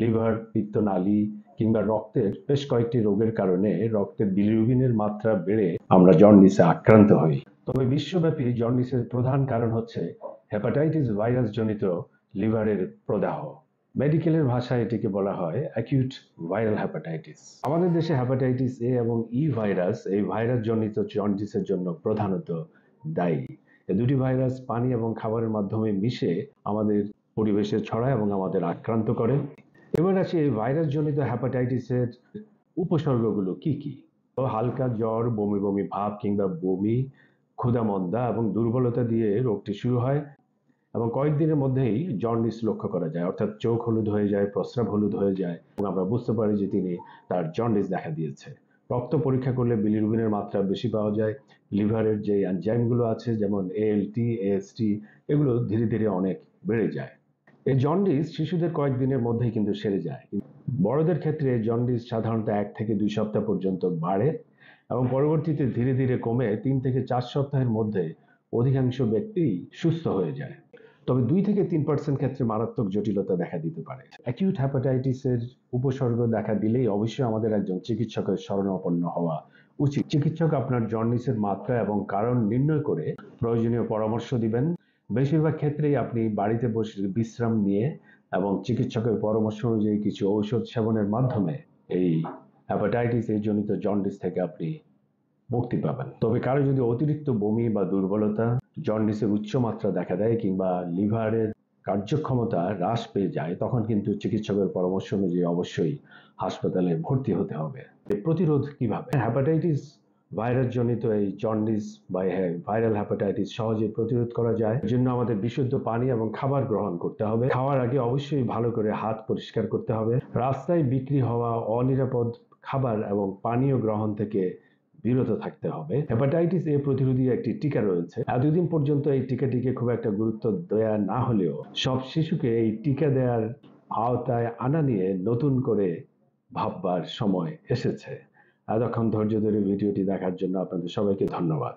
Liver, পিত্তনালী কিংবা রক্তের বেশ কয়েকটি রোগের কারণে রক্তে বিলিরুবিনের মাত্রা বেড়ে আমরা জন্ডিসে আক্রান্ত হই। তবে বিশ্বব্যাপী জন্ডিসের প্রধান কারণ হচ্ছে হেপাটাইটিস ভাইরাস জনিত লিভারের প্রদাহ। মেডিকেলের ভাষায় এটিকে বলা হয় অ্যাকিউট ভাইরাল হেপাটাইটিস। আমাদের দেশে হেপাটাইটিস এ এবং ই ভাইরাস এই ভাইরাস জনিত জন্ডিসের জন্য প্রধানত দায়ী। এই দুটি ভাইরাস পানি এবং খাবারের মাধ্যমে মিশে আমাদের পরিবেশে ছড়ায় এবং আমাদের আক্রান্ত করে। এবার আসি এই ভাইরাস জনিত হেপাটাইটিসের উপসর্গগুলো কি কি। তো হালকা জ্বর, বমি বমি ভাব কিংবা বমি, ক্ষুধামন্দা এবং দুর্বলতা দিয়ে রোগটি শুরু হয় এবং কয়েকদিনের মধ্যেই জন্ডিস লক্ষ্য করা যায়, অর্থাৎ চোখ হলুদ হয়ে যায়, প্রস্রাব হলুদ হয়ে যায় এবং আমরা বুঝতে পারি যে তার জন্ডিস দেখা দিয়েছে। রক্ত পরীক্ষা করলে বিলিরুবিনের মাত্রা বেশি পাওয়া যায়। লিভারের যে এনজাইমগুলো আছে যেমন এএলটি, এএসটি, এগুলো ধীরে ধীরে অনেক বেড়ে যায়। এই জন্ডিস শিশুদের কয়েকদিনের মধ্যেই কিন্তু সেরে যায়। বড়দের ক্ষেত্রে জন্ডিস সাধারণত 1 থেকে 2 সপ্তাহ পর্যন্ত বাড়ে এবং পরবর্তীতে ধীরে ধীরে কমে 3 থেকে 4 সপ্তাহের মধ্যে অধিকাংশ ব্যক্তি সুস্থ হয়ে যায়। তবে 2 থেকে 3% ক্ষেত্রে মারাত্মক জটিলতা দেখা দিতে পারে। অ্যাকিউট হেপাটাইটিসের উপসর্গ দেখা দিলেই অবশ্যই আমাদের একজন চিকিৎসকের শরণাপন্ন হওয়া উচিত। চিকিৎসক আপনার জন্ডিসের মাত্রা এবং কারণ নির্ণয় করে প্রয়োজনীয় পরামর্শ দিবেন। বেশিরভাগ ক্ষেত্রেই আপনি বাড়িতে বসে বিশ্রাম নিয়ে এবং চিকিৎসকের পরামর্শ অনুযায়ী কিছু ঔষধ সেবনের মাধ্যমে এই হেপাটাইটিস এ জনিত জন্ডিস থেকে আপনি মুক্তি পাবেন। তবে কারো যদি অতিরিক্ত বমি বা দুর্বলতা, জন্ডিসের উচ্চ মাত্রা দেখা দেয় কিংবা লিভারের কার্যক্ষমতা হ্রাস পেয়ে যায়, তখন কিন্তু চিকিৎসকের পরামর্শ অনুযায়ী অবশ্যই হাসপাতালে ভর্তি হতে হবে। প্রতিরোধ কিভাবে? হেপাটাইটিস ভাইরাস জনিত এই জন্ডিস বা ভাইরাল হেপাটাইটিস সহজে প্রতিরোধ করা যায়। এর জন্য আমাদের বিশুদ্ধ পানি এবং খাবার গ্রহণ করতে হবে। খাওয়ার আগে অবশ্যই ভালো করে হাত পরিষ্কার করতে হবে। রাস্তায় বিক্রি হওয়া অনিরাপদ খাবার এবং পানীয় গ্রহণ থেকে বিরত থাকতে হবে। হেপাটাইটিস এ প্রতিরোধী একটি টিকা রয়েছে। এতদিন পর্যন্ত এই টিকাটিকে খুব একটা গুরুত্ব দেয়া না হলেও সব শিশুকে এই টিকা দেওয়ার আওতায় আনা নিয়ে নতুন করে ভাববার সময় এসেছে। এতক্ষণ ধৈর্য ধরে ভিডিওটি দেখার জন্য আপনাদের সবাইকে ধন্যবাদ।